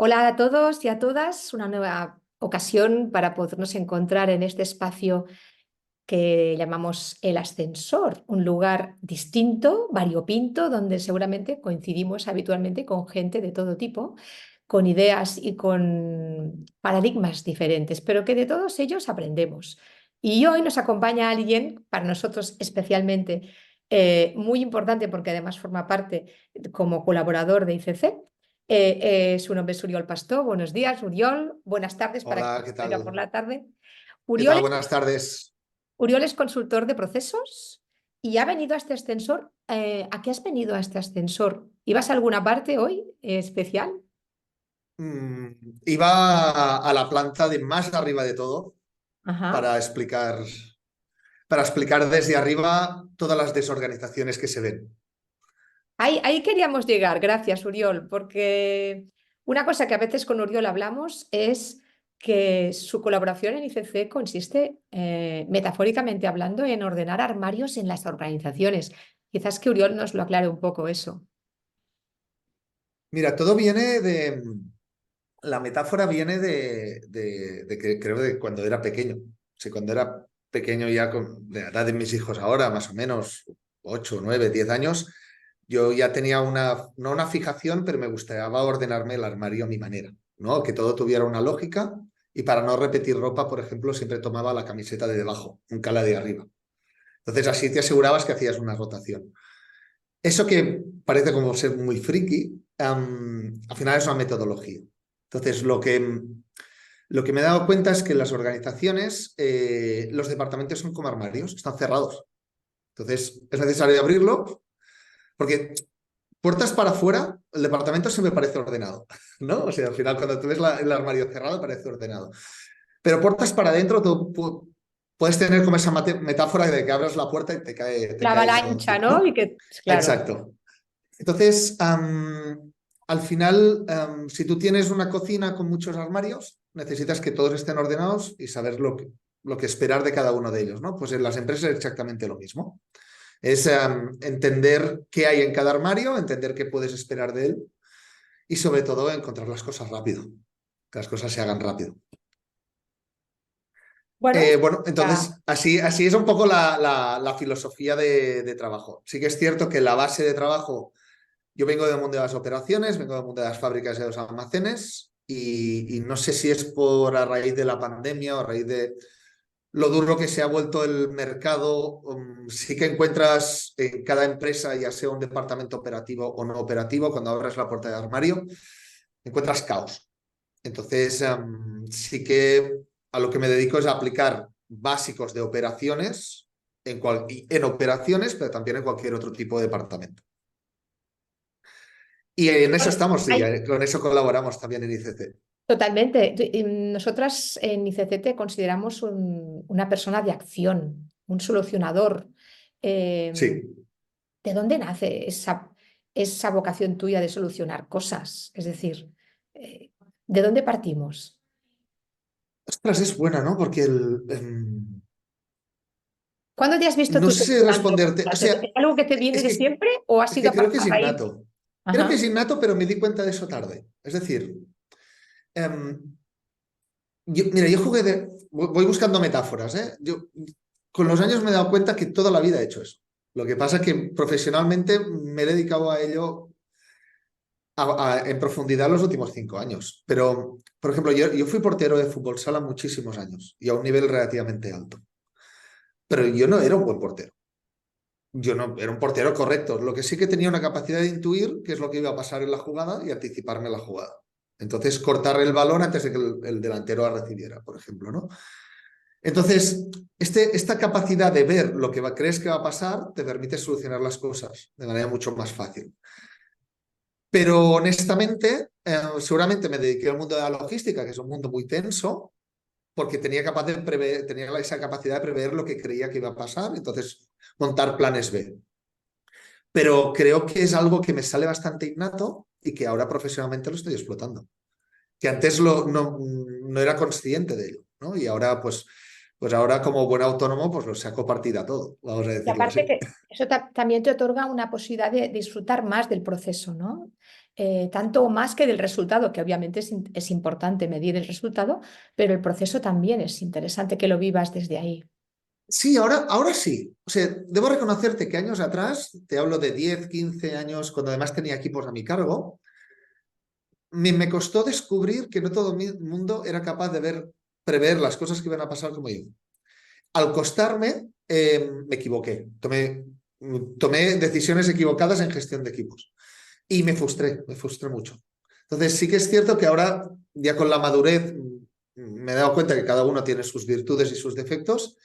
Hola a todos y a todas, una nueva ocasión para podernos encontrar en este espacio que llamamos el ascensor, un lugar distinto, variopinto, donde seguramente coincidimos habitualmente con gente de todo tipo, con ideas y con paradigmas diferentes, pero que de todos ellos aprendemos. Y hoy nos acompaña alguien, para nosotros especialmente muy importante, porque además forma parte como colaborador de ICC. Su nombre es Uriol Pastor. Buenos días, Uriol. Buenas tardes para Hola, quien ¿qué salga por tal? la tarde. ¿Qué Uriol tal? es Buenas tardes. Uriol es consultor de procesos y ha venido a este ascensor. ¿A qué has venido a este ascensor? ¿Ibas a alguna parte hoy especial? Iba a la planta de más arriba de todo Ajá. para explicar, para explicar desde arriba todas las desorganizaciones que se ven. Ahí queríamos llegar, gracias, Uriol, porque una cosa que a veces con Uriol hablamos es que su colaboración en ICC consiste, metafóricamente hablando, en ordenar armarios en las organizaciones. Quizás que Uriol nos lo aclare un poco eso. Mira, todo viene de... La metáfora viene de que creo de cuando era pequeño. O sea, cuando era pequeño ya con la edad de mis hijos ahora, más o menos 8, 9, 10 años, yo ya tenía no una fijación, pero me gustaba ordenarme el armario a mi manera, ¿no? Que todo tuviera una lógica y para no repetir ropa, por ejemplo, siempre tomaba la camiseta de debajo, nunca la de arriba. Entonces así te asegurabas que hacías una rotación. Eso que parece como ser muy friki, al final es una metodología. Entonces, lo que me he dado cuenta es que en las organizaciones los departamentos son como armarios, están cerrados. Entonces, es necesario abrirlo porque puertas para afuera, el departamento siempre parece ordenado, ¿no? O sea, al final cuando tú ves el armario cerrado parece ordenado. Pero puertas para adentro, puedes tener como esa metáfora de que abras la puerta y te La cae todo avalancha, encima, ¿no? Y ¿no? que, claro. Exacto. Entonces, al final, si tú tienes una cocina con muchos armarios, necesitas que todos estén ordenados y saber lo que esperar de cada uno de ellos, ¿no? Pues en las empresas es exactamente lo mismo. Es entender qué hay en cada armario, entender qué puedes esperar de él y sobre todo encontrar las cosas rápido, que las cosas se hagan rápido. Bueno, Bueno, ya. entonces así es un poco la filosofía de trabajo. Sí que es cierto que la base de trabajo. Yo vengo del mundo de las operaciones, vengo del mundo de las fábricas y de los almacenes y no sé si es por a raíz de la pandemia o a raíz de lo duro que se ha vuelto el mercado. Sí que encuentras en cada empresa, ya sea un departamento operativo o no operativo, cuando abres la puerta de armario, encuentras caos. Entonces, sí que a lo que me dedico es a aplicar básicos de operaciones en operaciones, pero también en cualquier otro tipo de departamento. Y en eso estamos, y Hay, con eso colaboramos también en ICC. totalmente. Nosotras en ICC te consideramos una persona de acción, un solucionador. Eh, Sí. ¿De dónde nace esa vocación tuya de solucionar cosas? Es decir, ¿de dónde partimos? Ostras, es buena, ¿no? Porque ¿Cuándo te has visto no tú sé solucionando responderte. O cosas? ¿Es sea, algo que te viene es de que, siempre o ha es sido que creo que a es raíz? innato. Creo que Ajá. es innato, pero me di cuenta de eso tarde. Es decir, em, mira, yo jugué de. Voy buscando metáforas, ¿eh? Yo con los años me he dado cuenta que toda la vida he hecho eso. Lo que pasa es que profesionalmente me he dedicado a ello en profundidad los últimos 5 años. Pero, por ejemplo, yo fui portero de fútbol sala muchísimos años y a un nivel relativamente alto. Pero yo no era un buen portero. Yo no era un portero correcto. Lo que sí que tenía una capacidad de intuir qué es lo que iba a pasar en la jugada y anticiparme la jugada. Entonces, cortar el balón antes de que el delantero la recibiera, por ejemplo, ¿no? Entonces, esta capacidad de ver lo que crees que va a pasar te permite solucionar las cosas de manera mucho más fácil. Pero honestamente, seguramente me dediqué al mundo de la logística, que es un mundo muy tenso, porque tenía esa capacidad de prever lo que creía que iba a pasar, entonces montar planes B. Pero creo que es algo que me sale bastante innato y que ahora profesionalmente lo estoy explotando. Que antes no era consciente de ello, ¿no? Y ahora, pues ahora como buen autónomo, pues lo saco partida a todo, vamos a Y decirlo aparte así. que eso también te otorga una posibilidad de disfrutar más del proceso, ¿no? tanto o más que del resultado, que obviamente es importante medir el resultado, pero el proceso también es interesante que lo vivas desde ahí. Sí, ahora sí. O sea, debo reconocerte que años atrás, te hablo de 10, 15 años, cuando además tenía equipos a mi cargo, me costó descubrir que no todo el mundo era capaz de prever las cosas que iban a pasar como yo. Al costarme, me equivoqué. Tomé decisiones equivocadas en gestión de equipos. Y me frustré mucho. Entonces sí que es cierto que ahora, ya con la madurez, me he dado cuenta que cada uno tiene sus virtudes y sus defectos.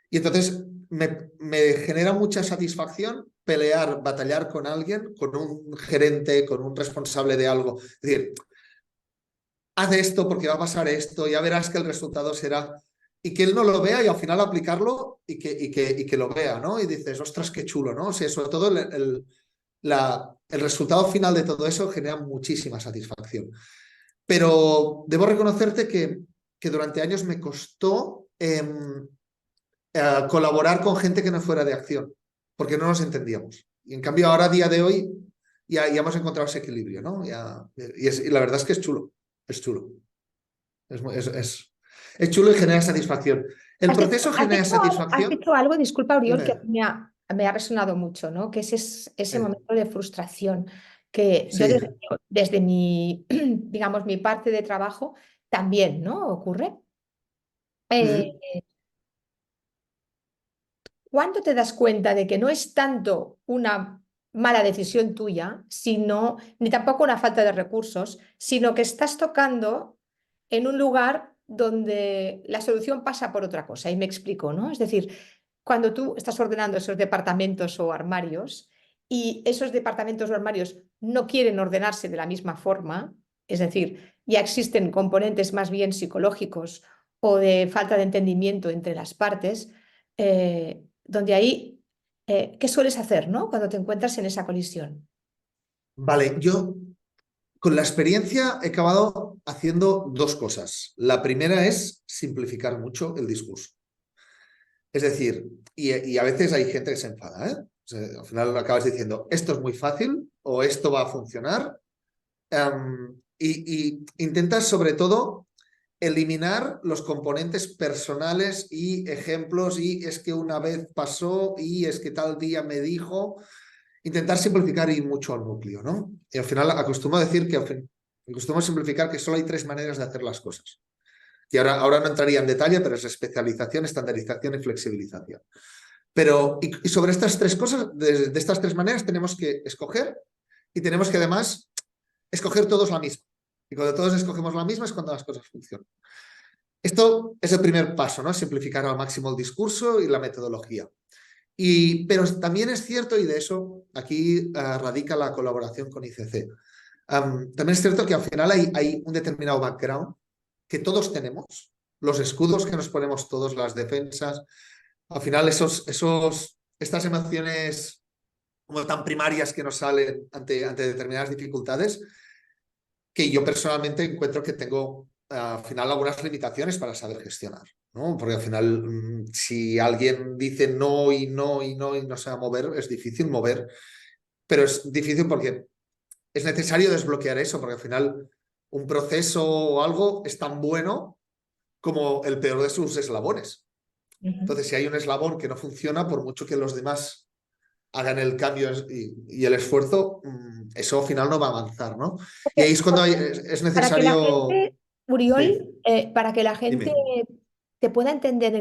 Y entonces me genera mucha satisfacción pelear, batallar con alguien, con un gerente, con un responsable de algo. Es decir, haz esto porque va a pasar esto, ya verás que el resultado será. Y que él no lo vea y al final aplicarlo y que lo vea, ¿no? Y dices, ostras, qué chulo, ¿no? O sea, sobre todo el resultado final de todo eso genera muchísima satisfacción. Pero debo reconocerte que durante años me costó colaborar con gente que no fuera de acción, porque no nos entendíamos. Y en cambio ahora, a día de hoy, ya hemos encontrado ese equilibrio, ¿no? Y la verdad es que es chulo, es chulo. Es, es chulo y genera satisfacción. El Has dicho, proceso genera has satisfacción. dicho algo, disculpa, Oriol, que Dime. me ha resonado mucho, ¿no? Que ese Eh, momento de frustración que yo sí. desde mi, digamos, mi parte de trabajo también, ¿no? Ocurre. Eh, Mm. ¿Cuándo te das cuenta de que no es tanto una mala decisión tuya, sino, ni tampoco una falta de recursos, sino que estás tocando en un lugar donde la solución pasa por otra cosa? Y me explico, ¿no? Es decir, cuando tú estás ordenando esos departamentos o armarios y esos departamentos o armarios no quieren ordenarse de la misma forma, es decir, ya existen componentes más bien psicológicos o de falta de entendimiento entre las partes, donde ahí, ¿qué sueles hacer, ¿no? Cuando te encuentras en esa colisión? Vale, yo con la experiencia he acabado haciendo dos cosas. La primera es simplificar mucho el discurso. Es decir, y a veces hay gente que se enfada, ¿eh? O sea, al final acabas diciendo, esto es muy fácil o esto va a funcionar. Y intentas sobre todo eliminar los componentes personales y ejemplos y es que una vez pasó y es que tal día me dijo. Intentar simplificar y mucho al núcleo, ¿no? Y al final acostumo a decir que acostumo a simplificar que solo hay tres maneras de hacer las cosas. Y ahora no entraría en detalle, pero es especialización, estandarización y flexibilización. Pero, y sobre estas tres cosas, de estas tres maneras, tenemos que escoger y tenemos que además escoger todos la misma. Y cuando todos escogemos la misma es cuando las cosas funcionan. Esto es el primer paso, ¿no? Simplificar al máximo el discurso y la metodología. Pero también es cierto, y de eso aquí radica la colaboración con ICC. También es cierto que al final hay un determinado background que todos tenemos, los escudos que nos ponemos todos, las defensas, al final estas emociones como tan primarias que nos salen ante determinadas dificultades, que yo personalmente encuentro que tengo al final algunas limitaciones para saber gestionar, ¿no? Porque al final, si alguien dice no y no y no y no se va a mover, es difícil mover, pero es difícil porque es necesario desbloquear eso, porque al final un proceso o algo es tan bueno como el peor de sus eslabones. Ujú. Entonces, si hay un eslabón que no funciona, por mucho que los demás hagan el cambio y el esfuerzo, eso al final no va a avanzar, ¿no? Y ahí es cuando es Para que la necesario. gente, Uriol, Sí, para que la gente dime. te pueda entender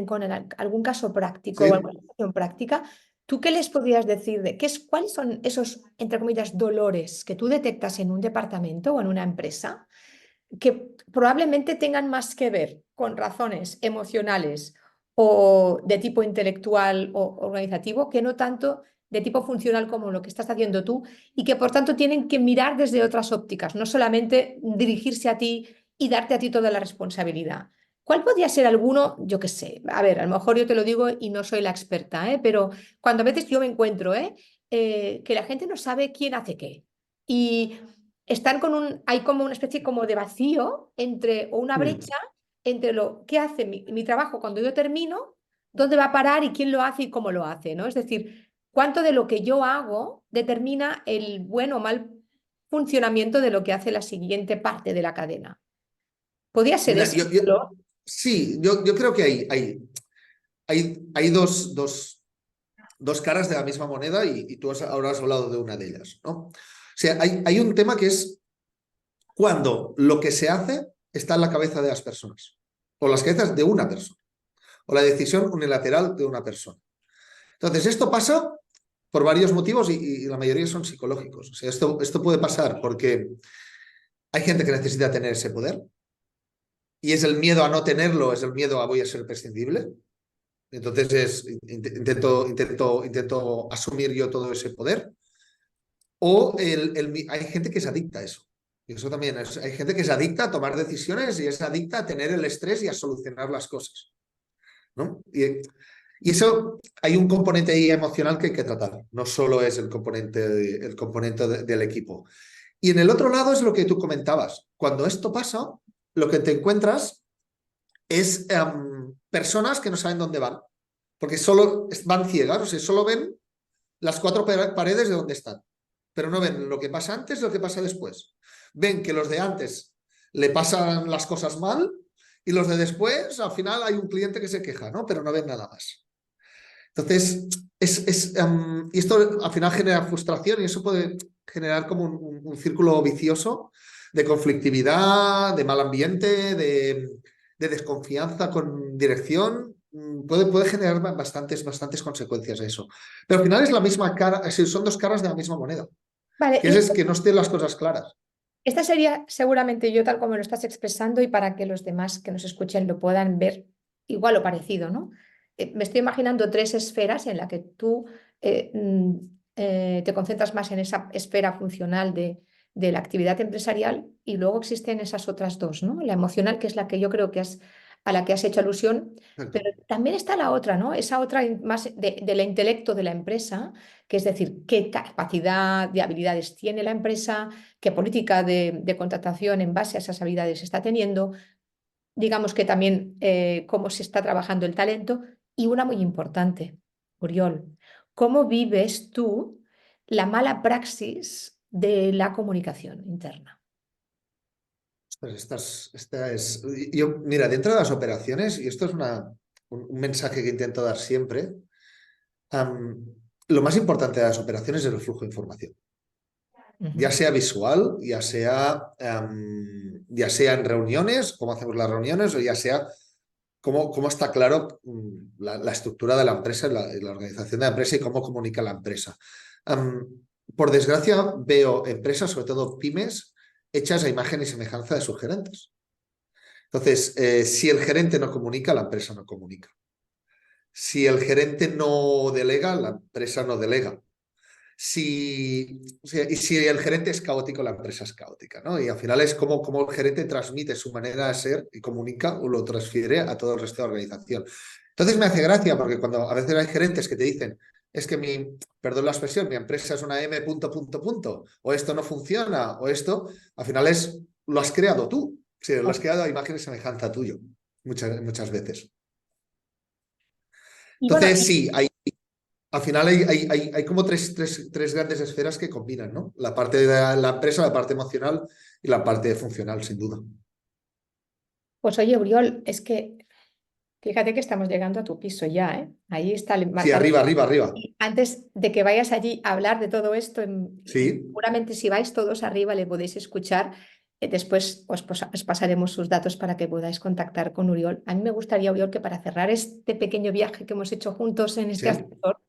algún caso práctico o alguna Sí. situación práctica, ¿tú qué les podrías decir de cuáles son esos, entre comillas, dolores que tú detectas en un departamento o en una empresa que probablemente tengan más que ver con razones emocionales o de tipo intelectual o organizativo, que no tanto de tipo funcional como lo que estás haciendo tú, y que por tanto tienen que mirar desde otras ópticas, no solamente dirigirse a ti y darte a ti toda la responsabilidad? ¿Cuál podría ser alguno? Yo qué sé, a ver, a lo mejor yo te lo digo y no soy la experta, pero cuando a veces yo me encuentro que la gente no sabe quién hace qué. Y hay como una especie como de vacío entre, o una Mm. brecha entre lo que hace mi trabajo cuando yo termino, dónde va a parar y quién lo hace y cómo lo hace, ¿no? Es decir, cuánto de lo que yo hago determina el buen o mal funcionamiento de lo que hace la siguiente parte de la cadena. ¿Podría ser Mira, ese modelo? sí, yo creo que hay dos caras de la misma moneda y tú ahora has hablado de una de ellas, ¿no? O sea, hay un tema que es cuando lo que se hace está en la cabeza de las personas, o las cabezas de una persona, o la decisión unilateral de una persona. Entonces, esto pasa por varios motivos y la mayoría son psicológicos. O sea, esto puede pasar porque hay gente que necesita tener ese poder y es el miedo a no tenerlo, es el miedo a voy a ser prescindible. Entonces intento asumir yo todo ese poder. O hay gente que es adicta a eso. Y eso también hay gente que es adicta a tomar decisiones y es adicta a tener el estrés y a solucionar las cosas, ¿no? Y eso hay un componente ahí emocional que hay que tratar. No solo es el componente del equipo. Y en el otro lado es lo que tú comentabas. Cuando esto pasa, lo que te encuentras es personas que no saben dónde van, porque solo van ciegas, o sea, solo ven las cuatro paredes de donde están, pero no ven lo que pasa antes y lo que pasa después. Ven que los de antes le pasan las cosas mal y los de después, al final hay un cliente que se queja, ¿no? Pero no ven nada más. Entonces, y esto al final genera frustración y eso puede generar como un círculo vicioso de conflictividad, de mal ambiente, de desconfianza con dirección. Puede generar bastantes consecuencias eso. Pero al final es la misma cara, son dos caras de la misma moneda, Vale, que y es que no estén las cosas claras. esta sería seguramente yo tal como lo estás expresando y para que los demás que nos escuchen lo puedan ver igual o parecido, ¿no? Me estoy imaginando tres esferas en las que tú te concentras más en esa esfera funcional de la actividad empresarial y luego existen esas otras dos, ¿no? La emocional, que es la que yo creo que a la que has hecho alusión, pero Exacto. también está la otra, ¿no? Esa otra más del intelecto de la empresa, que es decir, qué capacidad de habilidades tiene la empresa, qué política de contratación en base a esas habilidades está teniendo, digamos que también cómo se está trabajando el talento y una muy importante, Oriol, ¿cómo vives tú la mala praxis de la comunicación interna? Pues mira, dentro de las operaciones, y esto es un mensaje que intento dar siempre, um, lo más importante de las operaciones es el flujo de información. Ya Ujú. sea visual, ya sea en reuniones, cómo hacemos las reuniones, o ya sea cómo está claro la estructura de la empresa, la organización de la empresa y cómo comunica la empresa. Por desgracia, veo empresas, sobre todo pymes, hechas a imagen y semejanza de sus gerentes. Entonces, si el gerente no comunica, la empresa no comunica. Si el gerente no delega, la empresa no delega. Y si el gerente es caótico, la empresa es caótica, ¿no? Y al final es como el gerente transmite su manera de ser y comunica o lo transfiere a todo el resto de la organización. Entonces me hace gracia porque cuando a veces hay gerentes que te dicen, es que perdón la expresión, mi empresa es una M punto, punto, punto, o esto no funciona, o esto, al final lo has creado tú, lo has creado a imagen y semejanza tuyo, muchas veces. Y bueno, Entonces, sí, al final hay como tres grandes esferas que combinan, ¿no? La parte de la empresa, la parte emocional y la parte funcional, sin duda. pues oye, Oriol, es que fíjate que estamos llegando a tu piso ya, ¿eh? Ahí está el Sí, marcador. arriba, arriba, arriba. Y antes de que vayas allí a hablar de todo esto, Sí, seguramente si vais todos arriba le podéis escuchar. Después os pasaremos sus datos para que podáis contactar con Uriol. A mí me gustaría, Uriol, que para cerrar este pequeño viaje que hemos hecho juntos en este sí. ascensor,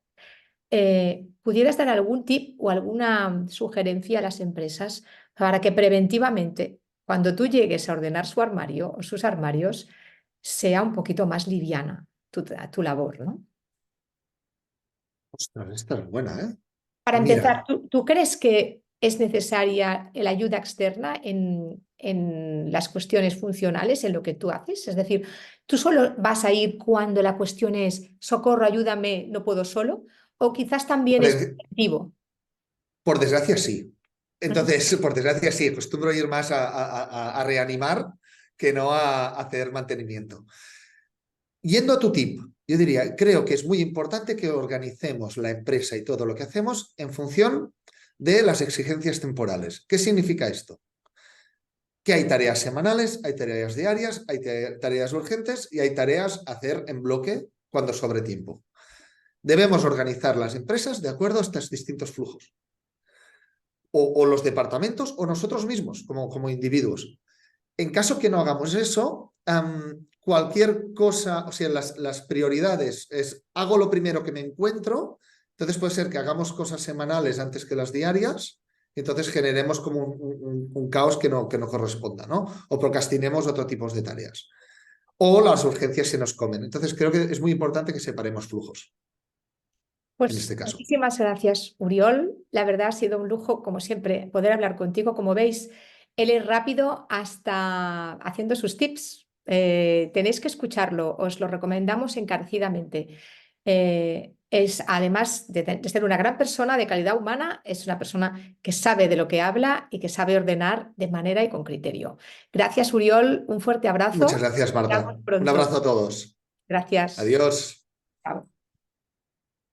pudieras dar algún tip o alguna sugerencia a las empresas para que preventivamente, cuando tú llegues a ordenar su armario o sus armarios, sea un poquito más liviana tu labor, ¿no? Ostras, esta es buena, ¿eh? Para empezar, Mira, ¿tú crees que es necesaria la ayuda externa en las cuestiones funcionales, en lo que tú haces? Es decir, ¿tú solo vas a ir cuando la cuestión es socorro, ayúdame, no puedo solo? ¿O quizás también por, es des- preventivo? por desgracia sí. Ujú. Entonces, por desgracia sí, acostumbro ir más a reanimar que no a hacer mantenimiento. Yendo a tu tip, yo diría, creo que es muy importante que organicemos la empresa y todo lo que hacemos en función de las exigencias temporales. ¿Qué significa esto? Que hay tareas semanales, hay tareas diarias, hay tareas urgentes y hay tareas a hacer en bloque cuando sobre tiempo. Debemos organizar las empresas de acuerdo a estos distintos flujos. O los departamentos o nosotros mismos como individuos. En caso que no hagamos eso, cualquier cosa, o sea, las prioridades es hago lo primero que me encuentro, entonces puede ser que hagamos cosas semanales antes que las diarias, y entonces generemos como un caos que no corresponda, ¿no? O procrastinemos otro tipo de tareas. O las urgencias se nos comen. Entonces creo que es muy importante que separemos flujos en Pues este caso. muchísimas gracias, Uriol. La verdad ha sido un lujo, como siempre, poder hablar contigo. Como veis, él es rápido hasta haciendo sus tips. Tenéis que escucharlo, os lo recomendamos encarecidamente. Además de ser una gran persona de calidad humana, es una persona que sabe de lo que habla y que sabe ordenar de manera y con criterio. Gracias, Uriol. Un fuerte Muchas abrazo. gracias, Nos vemos Marta. Un pronto. abrazo a todos. Gracias. Adiós.